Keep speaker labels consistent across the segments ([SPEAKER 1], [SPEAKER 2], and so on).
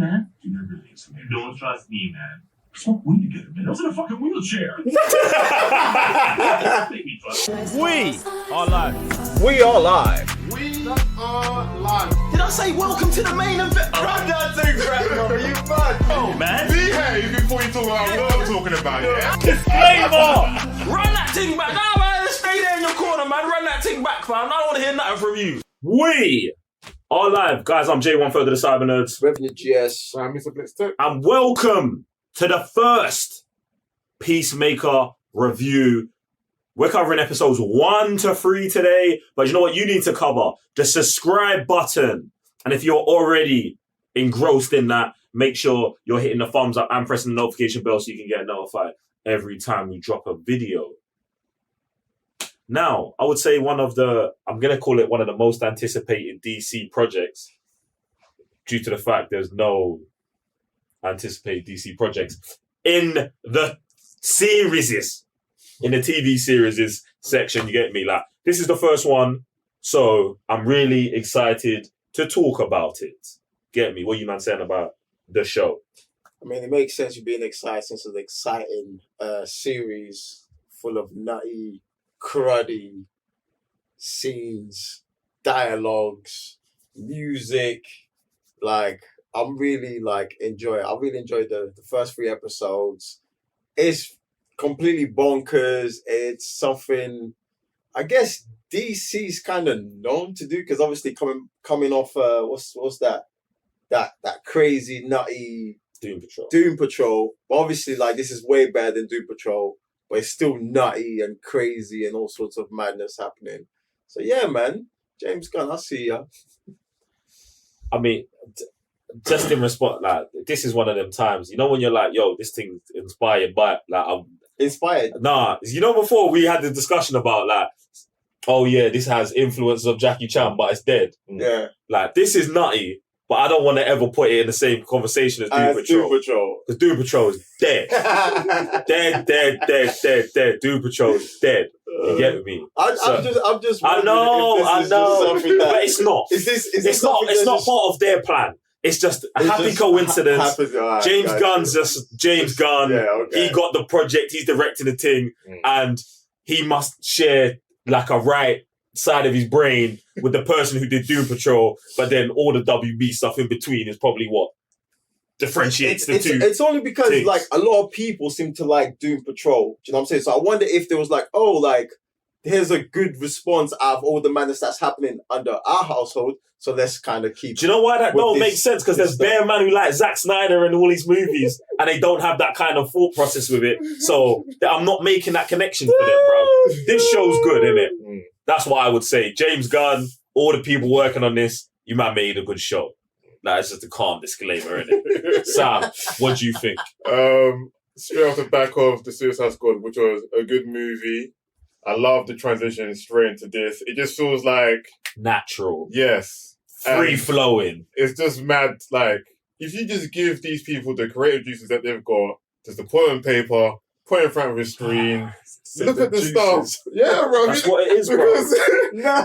[SPEAKER 1] man. You never really is, man.
[SPEAKER 2] Don't trust me, man.
[SPEAKER 1] Smoke weed together, man. I was in a fucking wheelchair.
[SPEAKER 3] We are live.
[SPEAKER 4] We are live.
[SPEAKER 5] We are live.
[SPEAKER 3] Did I say welcome to the main event?
[SPEAKER 5] Run that thing, bro. Are you mad?
[SPEAKER 3] Oh, man.
[SPEAKER 5] Behave before you talk about what I'm talking about, yeah?
[SPEAKER 3] Disclaimer! Run that thing back. Nah, man. Stay there in your corner, man. Run that thing back, fam. I don't want to hear nothing from you. We are live. Guys, I'm J1 Further the Cyber Nerds.
[SPEAKER 4] Revenue GS.
[SPEAKER 5] I'm Mr. Blitz too.
[SPEAKER 3] And welcome to the first Peacemaker review. We're covering episodes 1 to 3 today, but you know what you need to cover? The subscribe button. And if you're already engrossed in that, make sure you're hitting the thumbs up and pressing the notification bell so you can get notified every time we drop a video. Now, I would say I'm going to call it one of the most anticipated DC projects due to the fact there's no anticipated DC projects in the series, in the TV series section, you get me? Like, this is the first one, so I'm really excited to talk about it. Get me? What you man saying about the show?
[SPEAKER 4] I mean, it makes sense you're being excited since it's an exciting series full of nutty, cruddy scenes, dialogues, music. Like, I'm really enjoy it. I really enjoyed the first 3 episodes. It's completely bonkers. It's something I guess DC's kind of known to do because obviously coming off what's that crazy nutty Doom Patrol. But obviously this is way better than Doom Patrol, but it's still nutty and crazy and all sorts of madness happening. So yeah, man, James Gunn, I see ya.
[SPEAKER 3] I mean, just in response, this is one of them times, you know, when you're like, yo, this thing's inspired by, I'm
[SPEAKER 4] inspired.
[SPEAKER 3] Nah, you know, before we had the discussion about oh yeah, this has influences of Jackie Chan, but it's dead.
[SPEAKER 4] Yeah.
[SPEAKER 3] This is nutty, but I don't want to ever put it in the same conversation as Doom Patrol. Because Doom Patrol is dead. dead. Doom Patrol is dead. You get me?
[SPEAKER 4] I'm just.
[SPEAKER 3] I know. But it's not. It's not part of their plan. It's just a happy coincidence. James Gunn's just James Gunn.
[SPEAKER 4] Yeah, okay.
[SPEAKER 3] He got the project. He's directing the thing, and he must share a right side of his brain with the person who did Doom Patrol. But then all the WB stuff in between is probably what differentiates the two.
[SPEAKER 4] It's only because
[SPEAKER 3] things.
[SPEAKER 4] A lot of people seem to like Doom Patrol. Do you know what I'm saying? So I wonder if there was here's a good response out of all the madness that's happening under our household. So let's kind of keep.
[SPEAKER 3] Do you know why that don't make sense? Because there's bare man who like Zack Snyder and all these movies, and they don't have that kind of thought process with it. So I'm not making that connection for them, bro. This show's good, isn't it? That's what I would say. James Gunn, all the people working on this, you man made a good show. It's just a calm disclaimer, innit? Sam, what do you think?
[SPEAKER 5] Straight off the back of the Suicide Squad, which was a good movie. I love the transition straight into this. It just feels like
[SPEAKER 3] natural.
[SPEAKER 5] Yes.
[SPEAKER 3] Free flowing.
[SPEAKER 5] It's just mad. If you just give these people the creative juices that they've got, just to put on paper, put in front of a screen, look at the stuff. Yeah, bro.
[SPEAKER 3] That's what it is, bro.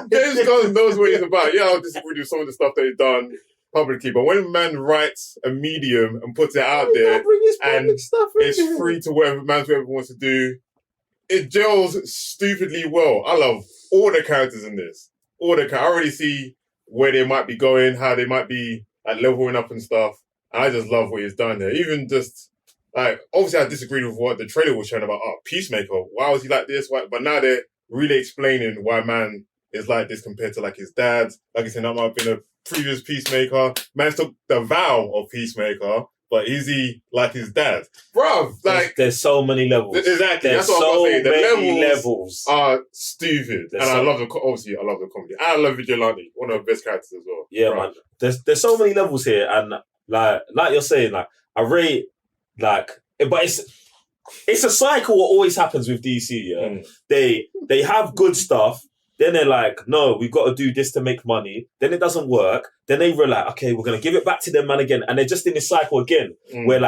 [SPEAKER 5] James Gunn knows what he's about. Yeah, I'll disagree with some of the stuff that he's done publicly, but when a man writes a medium and puts it out there, and it's free to whatever wants to do, it gels stupidly well. I love all the characters in this. I already see where they might be going, how they might be leveling up and stuff. And I just love what he's done there. Even just obviously I disagreed with what the trailer was showing about Peacemaker. Why was he like this? Why? But now they're really explaining why man is like this compared to his dad. Like I said, that might have been a previous Peacemaker. Man took the vow of Peacemaker. But is he like his dad? Bruv,
[SPEAKER 3] there's so many levels.
[SPEAKER 5] Exactly.
[SPEAKER 3] There's
[SPEAKER 5] that's what I'm saying.
[SPEAKER 3] The levels
[SPEAKER 5] are stupid. I love the comedy. And I love Vigilante, one of the best characters as well.
[SPEAKER 3] Yeah, man. There's so many levels here, and like you're saying, I rate but it's a cycle. What always happens with DC, yeah. They have good stuff. Then they're like, no, we've got to do this to make money. Then it doesn't work. Then they were like, okay, we're going to give it back to them, man, again. And they're just in this cycle again, where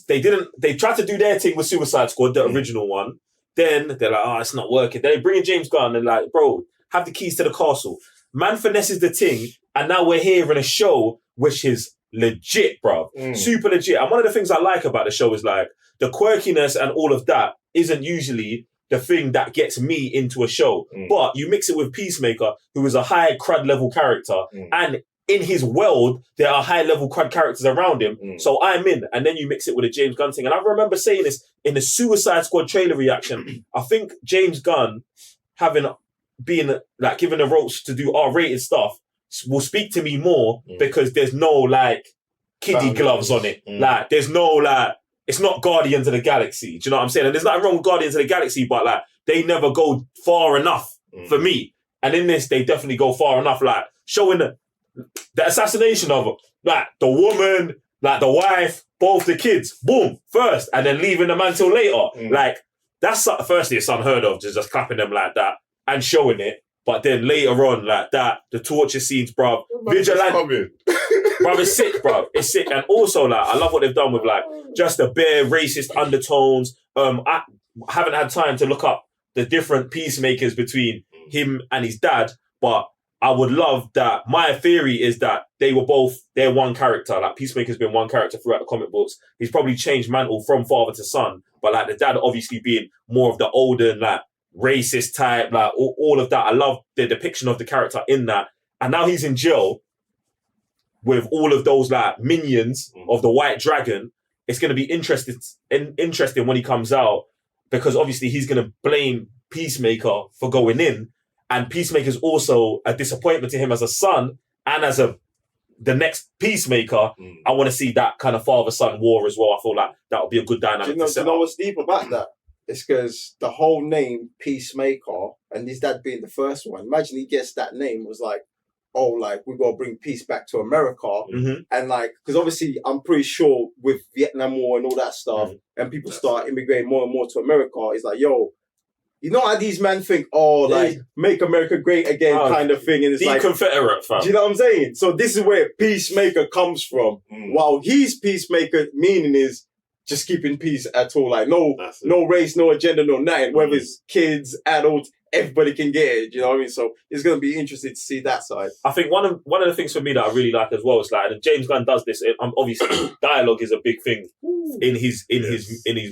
[SPEAKER 3] they tried to do their thing with Suicide Squad, the original one. Then they're like, oh, it's not working. Then they bring in James Gunn and bro, have the keys to the castle. Man finesses the thing. And now we're here in a show which is legit, bruv. Super legit. And one of the things I like about the show is like the quirkiness and all of that isn't usually the thing that gets me into a show. But you mix it with Peacemaker, who is a high crud level character, and in his world, there are high level crud characters around him. So I'm in. And then you mix it with a James Gunn thing. And I remember saying this in the Suicide Squad trailer reaction. I think James Gunn being like given the ropes to do R-rated stuff will speak to me more because there's no like kiddie gloves on it. Like there's no like, it's not Guardians of the Galaxy. Do you know what I'm saying? And there's nothing wrong with Guardians of the Galaxy, but like they never go far enough for me. And in this, they definitely go far enough, like showing the assassination of like the woman, like the wife, both the kids, boom, first, and then leaving the man till later. Like that's firstly it's unheard of, just clapping them like that and showing it. But then later on, like that, the torture scenes, bruv, vigilante, bruv, it's sick, bruv, it's sick. And also, like, I love what they've done with like just the bare racist undertones. I haven't had time to look up the different peacemakers between him and his dad, but I would love that. My theory is that they're one character. Like Peacemaker's been one character throughout the comic books. He's probably changed mantle from father to son, but like the dad obviously being more of the older, like racist type, like all of that. I love the depiction of the character in that. And now he's in jail with all of those like minions of the White Dragon. It's going to be interesting when he comes out, because obviously he's going to blame Peacemaker for going in. And Peacemaker's also a disappointment to him as a son and as the next Peacemaker. I want to see that kind of father-son war as well. I feel like that would be a good dynamic.
[SPEAKER 4] Do you know what's deep about that? It's because the whole name Peacemaker and his dad being the first one. Imagine he gets that name, was like, oh, like we gotta bring peace back to America, and like because obviously I'm pretty sure with Vietnam War and all that stuff, and people start immigrating more and more to America. It's like, yo. You know how these men think, like, make America great again kind of thing. And it's like...
[SPEAKER 3] Confederate, fam.
[SPEAKER 4] Do you know what I'm saying? So this is where Peacemaker comes from. While he's Peacemaker, meaning is just keeping peace at all. Like, no race, no agenda, no nothing. Whether it's kids, adults, everybody can get it. You know what I mean? So it's going to be interesting to see that side.
[SPEAKER 3] I think one of the things for me that I really like as well is like, and James Gunn does this. Obviously, dialogue is a big thing in his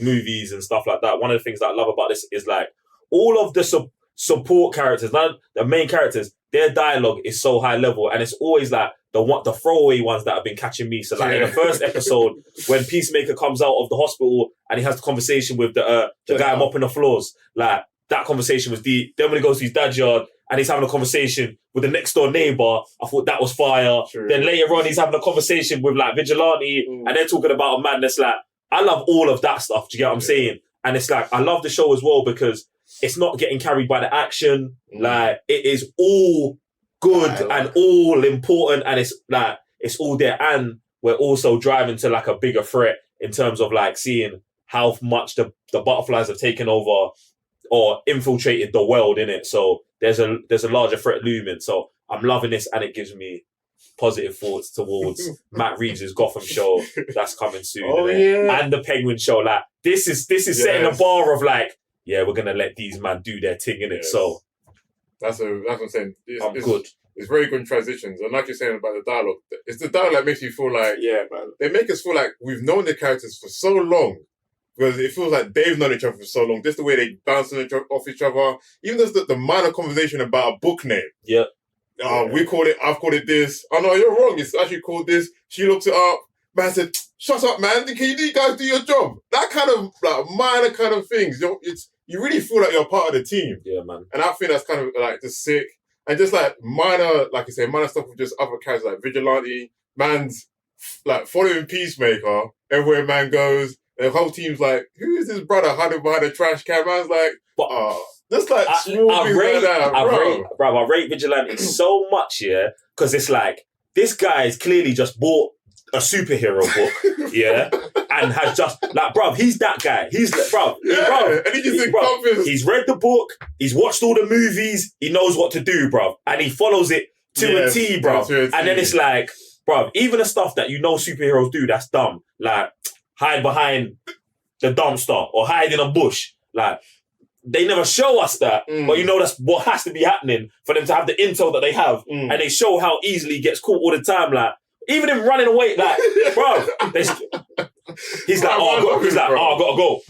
[SPEAKER 3] movies and stuff like that. One of the things that I love about this is like, all of the support characters, not the main characters, their dialogue is so high level, and it's always like the throwaway ones that have been catching me. So like in the first episode, when Peacemaker comes out of the hospital and he has the conversation with the guy mopping the floors, like that conversation was deep. Then when he goes to his dad's yard and he's having a conversation with the next door neighbor, I thought that was fire. True. Then later on, he's having a conversation with like Vigilante, and they're talking about a man that's like, I love all of that stuff. Do you get what I'm saying? And it's like, I love the show as well because it's not getting carried by the action. Like, it is all good and all important, and it's like, it's all there. And we're also driving to like a bigger threat in terms of like seeing how much the butterflies have taken over or infiltrated the world, innit? So there's a larger threat looming. So I'm loving this, and it gives me positive thoughts towards Matt Reeves' Gotham show that's coming soon. And the Penguin show. Like, this is setting the bar of like, yeah, we're gonna let these man do their thing, innit? So
[SPEAKER 5] that's what I'm saying. It's
[SPEAKER 3] good.
[SPEAKER 5] It's very good transitions, and like you're saying about the dialogue, it's the dialogue that makes you feel like, man, they make us feel like we've known the characters for so long, because it feels like they've known each other for so long. Just the way they bounce off each other, even just the minor conversation about a book name. We call it. I've called it this. Oh no, you're wrong. It's actually called this. She looked it up. Man said, "Shut up, man. Can you guys do your job?" That kind of like minor kind of things. You really feel like you're part of the team. Yeah, man. And I think that's kind of like just sick. And just like minor, like I say, minor stuff with just other characters like Vigilante, man's like following Peacemaker everywhere man goes. And the whole team's like, who is this brother hiding behind a trash can? Man's like, just like small things like that, bro.
[SPEAKER 3] I rate Vigilante so much, yeah, because it's like, this guy is clearly just bought a superhero book, yeah, and has just like, bruv, he's that guy. He's bruv,
[SPEAKER 5] and he just
[SPEAKER 3] he's read the book, he's watched all the movies, he knows what to do, bruv, and he follows it to a T, bruv. And then it's like, bruv, even the stuff that you know superheroes do that's dumb, like hide behind the dumpster or hide in a bush, like they never show us that, but you know that's what has to be happening for them to have the intel that they have, and they show how easily he gets caught all the time, like. Even him running away, like, bro, he's like, I gotta go.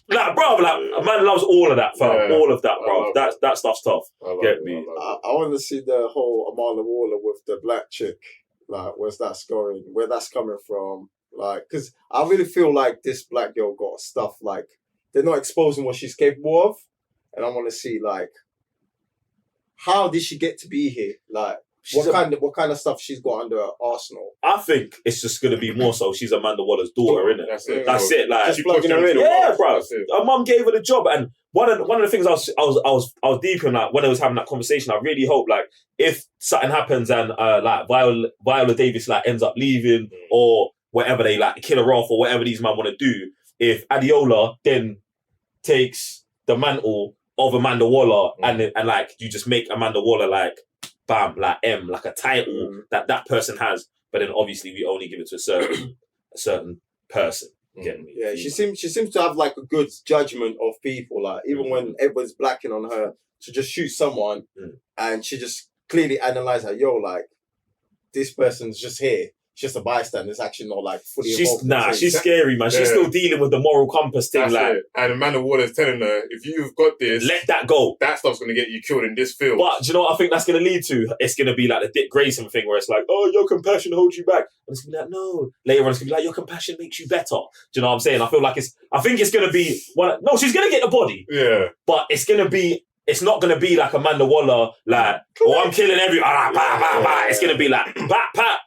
[SPEAKER 3] Like, bro, like, a man loves all of that, fam.
[SPEAKER 5] Yeah.
[SPEAKER 3] All of that, bro. That stuff's tough. Get me?
[SPEAKER 4] I want to see the whole Amanda Waller with the black chick. Like, where that's coming from. Like, because I really feel like this black girl got stuff, like, they're not exposing what she's capable of. And I want to see, like, how did she get to be here? Like, what kind of stuff she's got under her arsenal?
[SPEAKER 3] I think it's just gonna be more so she's Amanda Waller's daughter, innit? That's it. Like,
[SPEAKER 4] just plugging her in.
[SPEAKER 3] Yeah, bro. Her mum gave her the job, and one of the things I was deep in, like, when I was having that conversation, I really hope, like, if something happens and like Viola Davis like ends up leaving or whatever, they like kill her off or whatever these men want to do, if Adiola then takes the mantle of Amanda Waller and like you just make Amanda Waller like bam, like like a title that person has, but then obviously we only give it to a certain person. Get me?
[SPEAKER 4] Yeah, she seems to have like a good judgment of people. Like even when everyone's blacking on her to just shoot someone, and she just clearly analyze her. Yo, like this person's just here. It's just a bystander. It's actually not like fully involved.
[SPEAKER 3] She's scary, man. She's still dealing with the moral compass thing.
[SPEAKER 5] That's
[SPEAKER 3] like,
[SPEAKER 5] it. And Amanda Waller's telling her, if you've got this,
[SPEAKER 3] let that go.
[SPEAKER 5] That stuff's going to get you killed in this film.
[SPEAKER 3] But do you know what I think that's going to lead to? It's going to be like the Dick Grayson thing where it's like, oh, your compassion holds you back. And it's going to be like, no. Later on, it's going to be like, your compassion makes you better. Do you know what I'm saying? I think it's going to be no, she's going to get the body.
[SPEAKER 5] Yeah.
[SPEAKER 3] But it's not going to be like Amanda Waller, like, oh, I'm killing everyone. It's going to be like, pat.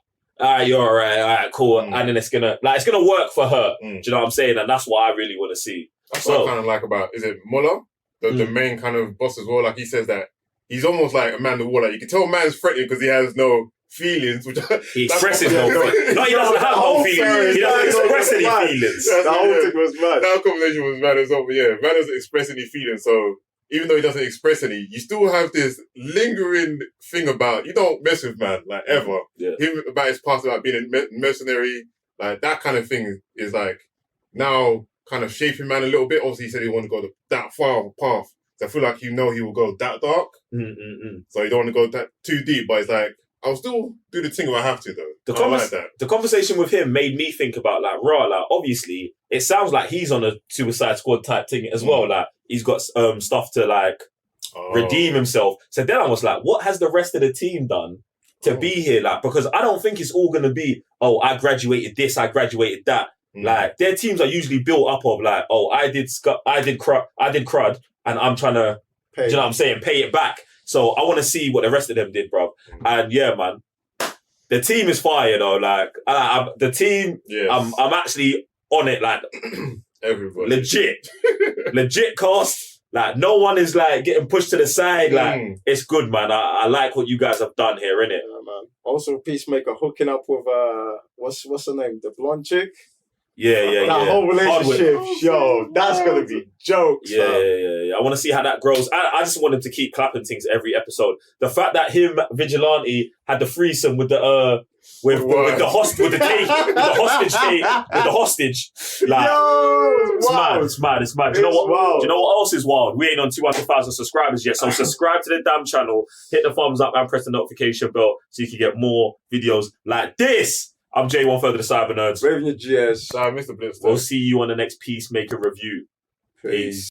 [SPEAKER 3] You're all right, cool. And then it's gonna work for her. Do you know what I'm saying? And that's what I really want to see.
[SPEAKER 5] That's what I kind of like about, is it Muller? The main kind of boss as well. Like he says that he's almost like Amanda Waller. You can tell man's threatening because he has no feelings.
[SPEAKER 3] He expresses no feelings. No, he doesn't have no feelings. He doesn't express any feelings.
[SPEAKER 4] The whole thing was mad.
[SPEAKER 5] That conversation was mad as well. But yeah, man doesn't express any feelings. So even though he doesn't express any, you still have this lingering thing about, you don't mess with man, like, ever.
[SPEAKER 3] Yeah.
[SPEAKER 5] Him about his past, about being a mercenary, like, that kind of thing is, like, now kind of shaping man a little bit. Obviously, he said he wanted to go that far of a path. So I feel like he will go that dark. So you don't want to go that too deep, but it's like, I'll still do the thing if I have to, though.
[SPEAKER 3] The conversation with him made me think about, like, like, obviously, it sounds like he's on a Suicide Squad type thing as well. Like, he's got stuff to, like, redeem himself. So then I was like, what has the rest of the team done to be here? Like, because I don't think it's all going to be, oh, I graduated this, I graduated that. Like, their teams are usually built up of, like, oh, I did crud, and I'm trying to, do you know what I'm saying, pay it back. So I want to see what the rest of them did, bro. And yeah, man, the team is fire, though. Like, the team, I'm actually on it, like,
[SPEAKER 5] everybody.
[SPEAKER 3] Legit cast. Like, no one is, like, getting pushed to the side. Like, it's good, man. I like what you guys have done here, innit?
[SPEAKER 4] Yeah, man. Also, Peacemaker hooking up with, what's her name? The blonde chick?
[SPEAKER 3] Yeah.
[SPEAKER 4] That whole relationship, yo, that's going to be jokes.
[SPEAKER 3] Yeah. I want to see how that grows. I just want him to keep clapping things every episode. The fact that him, Vigilante, had the threesome with the hostage. Like, it's mad. Do you know what else is wild? We ain't on 200,000 subscribers yet, so subscribe to the damn channel, hit the thumbs up, and press the notification bell so you can get more videos like this. I'm J1 Further the Cyber Nerds.
[SPEAKER 4] Raving your GS.
[SPEAKER 5] Mr. Blitzster.
[SPEAKER 3] We'll see you on the next Peacemaker review. Peace.